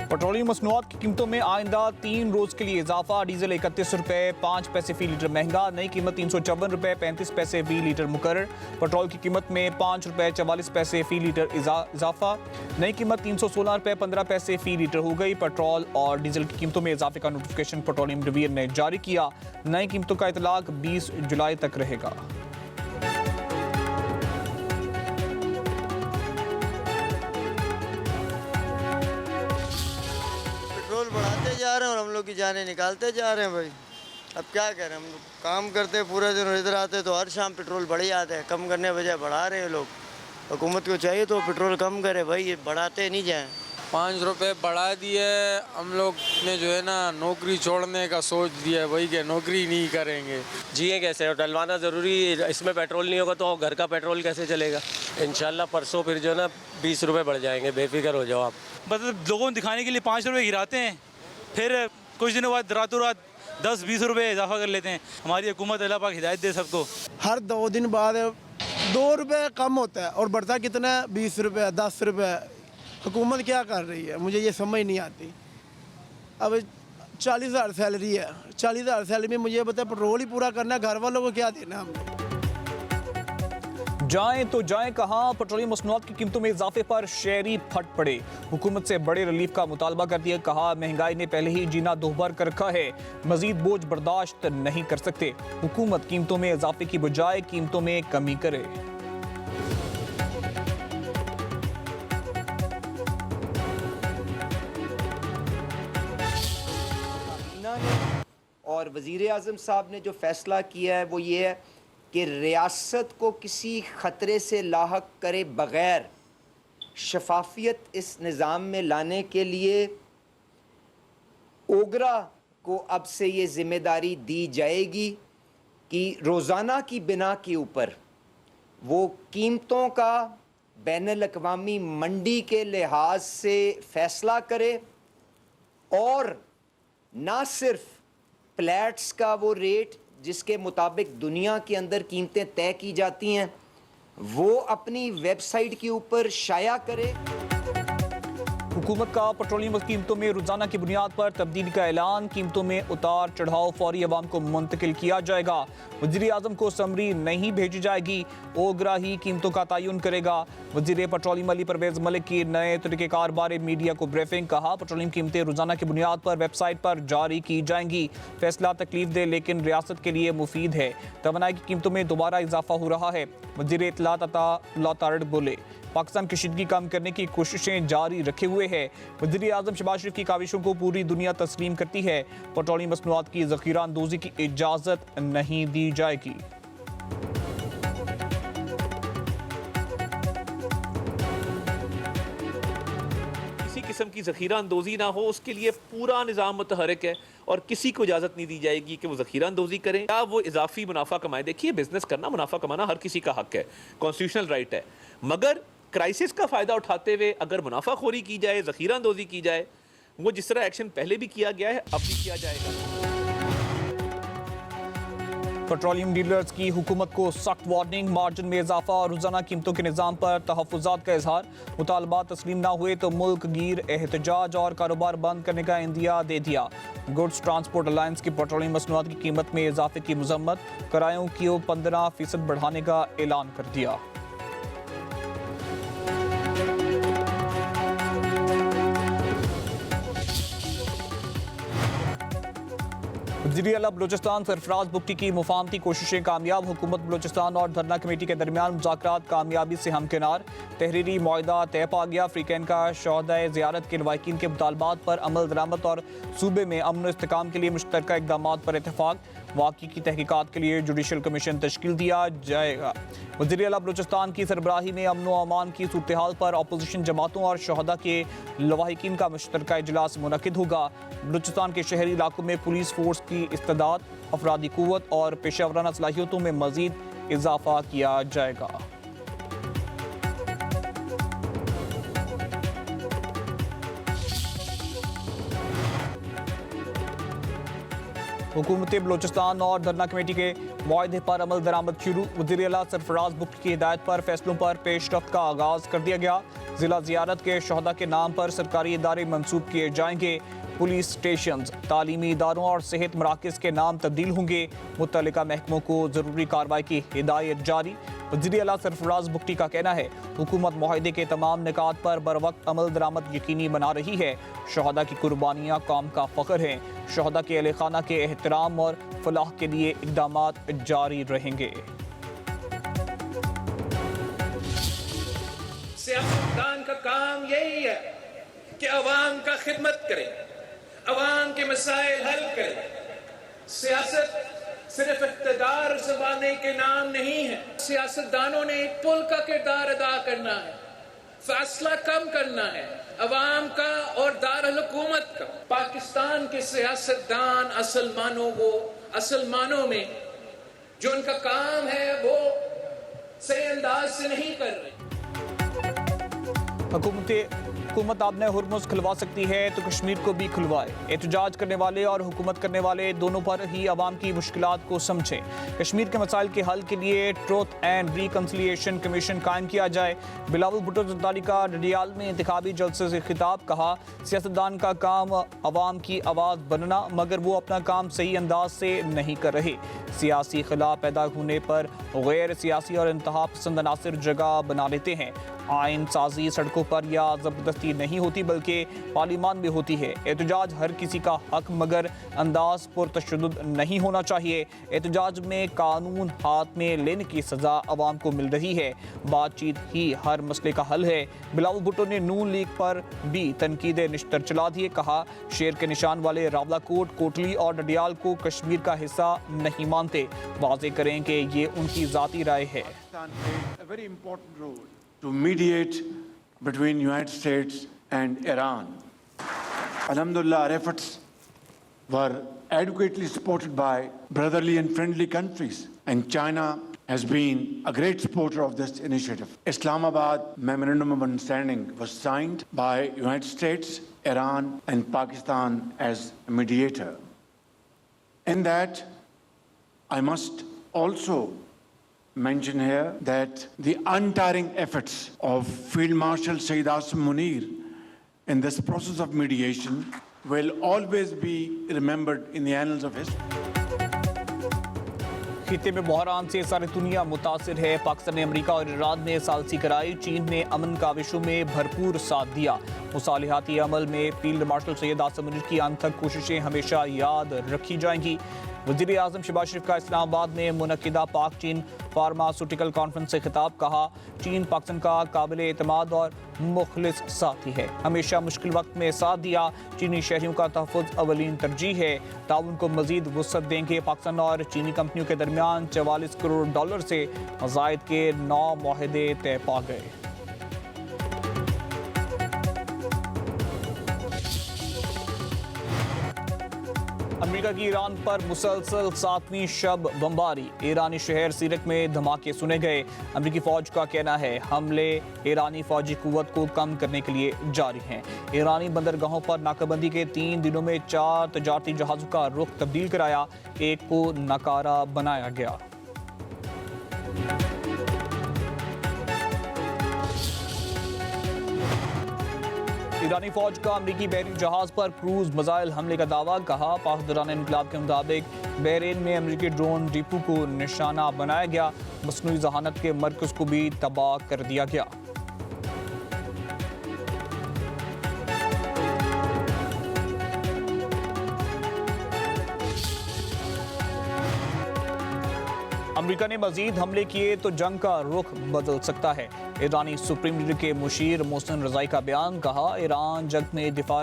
Petroleum मसनूआत की कीमतों में आइंदा 3 रोज के लिए इजाफा। डीजल 31 रुपए 5 पैसे फी लीटर महंगा, नई कीमत 354 रुपए 35 पैसे फी लीटर मुकर्रर। पेट्रोल की कीमत में 5 रुपए 44 पैसे फी लीटर इजाफा, नई कीमत 316 रुपए 15 पैसे फी लीटर हो गई। पेट्रोल और डीजल की कीमतों में इजाफे का नोटिफिकेशन पेट्रोलियम डिवीजन ने जारी किया। नई कीमतों का इतलाक 20 जुलाई तक रहेगा। पेट्रोल बढ़ाते जा रहे हैं और हम लोग की जानें निकालते जा रहे हैं भाई। अब क्या करें, हम लोग काम करते हैं पूरे दिन और इधर आते तो हर शाम पेट्रोल बढ़ जाते हैं। कम करने बजाय बढ़ा रहे हैं लोग। हुकूमत को चाहिए तो पेट्रोल कम करे भाई, ये बढ़ाते नहीं जाएं। 5 रुपये बढ़ा दिए। हम लोग ने जो है ना नौकरी छोड़ने का सोच दिया है भाई, कि नौकरी नहीं करेंगे। जिए कैसे, और डलवाना ज़रूरी है। इसमें पेट्रोल नहीं होगा तो घर का पेट्रोल कैसे चलेगा। इंशाल्लाह परसों फिर जो है ना 20 रुपये बढ़ जाएंगे, बेफिक्र हो जाओ आप। मतलब लोगों को दिखाने के लिए 5 रुपये गिराते हैं, फिर कुछ दिनों बाद रातों रात 10-20 रुपये इजाफा कर लेते हैं। हमारी हुकूमत अल्लाह पाक हिदायत दे सबको। हर 2 दिन बाद 2 रुपये कम होता है और बढ़ता कितना है, 20 रुपये 10 रुपये। हुकूमत क्या कर रही है, मुझे ये समझ नहीं आती। अब 40,000 सैलरी है, 40,000 सैलरी में मुझे बता पेट्रोल ही पूरा करना है, घर वालों को क्या देना हमने। जाएं तो जाएं कहां, पेट्रोलियम मसनूआत की कीमतों में इजाफे पर शहरी फट पड़े। हुकूमत से बड़े रिलीफ का मुतालबा कर दिया। कहा महंगाई ने पहले ही जीना दोहबर कर रखा है, मजीद बोझ बर्दाश्त नहीं कर सकते। हुकूमत कीमतों में इजाफे की बजाय कीमतों में कमी करे। और वज़ीर आज़म साहब ने जो फ़ैसला किया है वो ये है कि रियासत को किसी ख़तरे से लाहक करे बग़ैर शफाफियत इस निज़ाम में लाने के लिए ओगरा को अब से ये ज़िम्मेदारी दी जाएगी कि रोज़ाना की बिना के ऊपर वो कीमतों का बैनुल-अक़वामी मंडी के लिहाज से फ़ैसला करे और ना सिर्फ फ्लैट्स का वो रेट जिसके मुताबिक दुनिया के अंदर कीमतें तय की जाती हैं वो अपनी वेबसाइट के ऊपर शाया करे। हुकूमत का पेट्रोलियम कीमतों में रोजाना की बुनियाद पर तब्दीली का ऐलान। कीमतों में उतार चढ़ाव फौरी अवाम को मुंतकिल किया जाएगा। वज़ीर आज़म को समरी नहीं भेजी जाएगी, ओगरा ही कीमतों का तयन करेगा। वज़ीर पेट्रोलियम अली परवेज़ मलिक की नए तरीक़ेकार बारे मीडिया को ब्रीफिंग। कहा पेट्रोलियम कीमतें रोजाना की बुनियाद पर वेबसाइट पर जारी की जाएंगी। फैसला तकलीफ दे लेकिन रियासत के लिए मुफीद है। तवानाई की कीमतों में दोबारा इजाफा हो रहा है। वज़ीर इत्तलात अता तारड़ बोले पाकिस्तान कशीदगी कम करने की कोशिशें जारी रखे हुए है। वज़ीर आज़म शहबाज शरीफ की काविशों को पूरी दुनिया तस्लीम करती है। पेट्रोलियम मसनूआत की ज़ख़ीरा अंदोज़ी की इजाज़त नहीं दी जाएगी। किसी किस्म की ज़ख़ीरा अंदोज़ी ना हो, उसके लिए पूरा निज़ाम मुतहरक है और किसी को इजाज़त नहीं दी जाएगी कि वो ज़ख़ीरा अंदोज़ी करें या वो इजाफी मुनाफा कमाए। देखिए, बिजनेस करना, मुनाफा कमाना हर किसी का हक है, कॉन्स्टिट्यूशनल राइट है, मगर क्राइसिस का फ़ायदा उठाते हुए अगर मुनाफाखोरी की जाए, ज़ख़ीरा अंदोज़ी की जाए, वो जिस तरह एक्शन पहले भी किया गया है अब भी किया जाएगा। पेट्रोलियम डीलर्स की हुकूमत को सख्त वार्निंग। मार्जिन में इजाफा और रोजाना कीमतों के निज़ाम पर तहफ़्फ़ुज़ात का इजहार। मुतालबात तस्लीम ना हुए तो मुल्क गिर एहतजाज और कारोबार बंद करने का इंदिया दे दिया। गुड्स ट्रांसपोर्ट अलायंस की पेट्रोलियम मसनूआत की कीमत में इजाफे की मजम्मत। किरायों की 15% बढ़ाने का ऐलान कर दिया। वज़ीर आला बलूचिस्तान सरफराज बुक्टी की मुफाहमती कोशिशें कामयाब। हुकूमत बलूचिस्तान और धरना कमेटी के दरमियान मुज़ाकरात कामयाबी से हमकिनार। तहरीरी मुआहिदा तय पा गया। फ्रीकैन का शोहदाए ज़ियारत के लवाकिन के मुतालबात पर अमल दरामद और सूबे में अमन इस्तेहकाम के लिए मुश्तरका इक़दामात पर इत्तेफाक। वाक़ई की तहकीकात के लिए जुडिशल कमीशन तश्कील दिया जाएगा। वज़ीर आला बलूचिस्तान की सरबराही में अमन व अमान की सूरत हाल पर अपोजिशन जमातों और शहदा के लवाहिकीन का मुश्तरका इजलास मुनक़िद होगा। बलूचिस्तान के शहरी इलाकों में पुलिस फोर्स की इस्तेदाद, अफरादी क़ुव्वत और पेशावराना सलाहियतों में मज़ीद इजाफा किया जाएगा। हुकूमत बलूचिस्तान और धरना कमेटी के मुआहदे पर अमल दरामद शुरू। वज़ीर आला सरफराज बुक्टी की हिदायत पर फैसलों पर पेशरफ्त का आगाज़ कर दिया गया। जिला जियारत के शहदा के नाम पर सरकारी इदारे मंसूब किए जाएंगे। पुलिस स्टेशन, तालीमी इदारों और सेहत मराकज़ के नाम तब्दील होंगे। मुत्तल्लिका महकमों को ज़रूरी कार्रवाई की हिदायत जारी। वज़ीर आला सरफराज बुगटी का कहना है हुकूमत मुआहदे के तमाम निकात पर बरवक्त अमल दरामद यकीनी बना रही है। शहदा की कुर्बानियाँ कौम का फ़ख्र हैं। शहदा के अहले खाना के एहतराम और फलाह के लिए इक़दामात जारी रहेंगे। सियासतदान का काम यही है कि अवाम का खिदमत करे, अवाम के मसाइल हल करे। सियासत सिर्फ इख्तिदार ज़माने के नाम नहीं है। सियासतदानों ने एक पुल का किरदार अदा करना है, फासला कम करना है अवाम का और दारुल हुकूमत का। पाकिस्तान के सियासतदान असल मानों में जो उनका काम है वो सही अंदाज से नहीं कर रहे। हुकूमत आपने हुरमुज़ खुलवा सकती है तो कश्मीर को भी खुलवाए। एहतजाज करने वाले और हुकूमत करने वाले दोनों पर ही अवाम की मुश्किलात को समझें। कश्मीर के मसाइल के हल के लिए ट्रुथ एंड रिकन्सिलिएशन कमीशन कायम किया जाए। बिलावल भुट्टो ज़रदारी का डडियाल में इंतखाबी जलसे से खिताब। कहा सियासतदान का काम अवाम की आवाज़ बनना, मगर वो अपना काम सही अंदाज से नहीं कर रहे। सियासी खिलाफ पैदा होने पर गैर सियासी और इंतहा पसंद अनासर जगह बना लेते हैं। आइन साजी सड़कों पर या ज़बरदस्ती नहीं होती बल्कि पार्लियामान में होती है। एहतजाज हर किसी का हक, मगर अंदाज पुरतशद्दुद नहीं होना चाहिए। एहतजाज में कानून हाथ में लेने की सज़ा अवाम को मिल रही है। बातचीत ही हर मसले का हल है। बिलावल भुट्टो ने नून लीग पर भी तनकीदे निश्तर चला दिए। कहा शेर के निशान वाले रावलाकोट, कोटली और डडियाल को कश्मीर का हिस्सा नहीं मानते। वाज़े करें कि ये उनकी ज़ाती राय है। To mediate between United States and Iran. Alhamdulillah, our efforts were adequately supported by brotherly and friendly countries, and China has been a great supporter of this initiative. Islamabad Memorandum of Understanding was signed by United States, Iran, and Pakistan as a mediator. In that, I must also mention here that the untiring efforts of Field Marshal Sayyid Asim Munir in this process of mediation will always be remembered in the annals of history. खित्ते में बहरान से सारी दुनिया मुतासिर है। पाकिस्तान ने America और Iran में सालसी कराई। चीन ने अमन काविशों में भरपूर साथ दिया। मुसालिहाती अमल में फील्ड मार्शल सैयद आसिम मुनीर की अनथक कोशिशें हमेशा याद रखी जाएंगी। वज़ीर आज़म शहबाज शरीफ का इस्लामाबाद में मुनक़िदा पाक चीन फार्मास्यूटिकल कॉन्फ्रेंस से खिताब। कहा चीन पाकिस्तान का काबिल एतमाद और मुखलिस साथी है, हमेशा मुश्किल वक्त में साथ दिया। चीनी शहरियों का तहफ़्फ़ुज़ अवलीन तरजीह है। ताउन को मज़ीद वुसअत देंगे। पाकिस्तान और चीनी कंपनियों के दरमियान $44 करोड़ से ज़ायद के 9 मुआहदे तय पा गए। अमेरिका की ईरान पर मुसलसल 7वीं शब बमबारी। ईरानी शहर सीरक में धमाके सुने गए। अमेरिकी फौज का कहना है हमले ईरानी फौजी कुव्वत को कम करने के लिए जारी हैं। ईरानी बंदरगाहों पर नाकाबंदी के 3 दिनों में 4 तजारती जहाज़ों का रुख तब्दील कराया। एक को नकारा बनाया गया। ईरानी फौज का अमरीकी बहरी जहाज पर क्रूज मिसाइल हमले का दावा। कहा पाक दौरान इनकलाब के मुताबिक बहरीन में अमरीकी ड्रोन डिपो को निशाना बनाया गया। मसनूई जहानत के मरकज को भी तबाह कर दिया गया। अमेरिका ने मजीद हमले किए तो जंग का रुख बदल सकता है। ईरानी सुप्रीम लीडर के मुशीर मोहसिन रज़ाई का बयान। कहा ईरान जंग में दिफा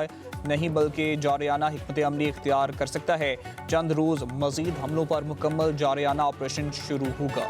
नहीं बल्कि जारियाना हिकमत अमली इख्तियार कर सकता है। चंद रोज़ मजीद हमलों पर मुकम्मल जारियाना ऑपरेशन शुरू होगा।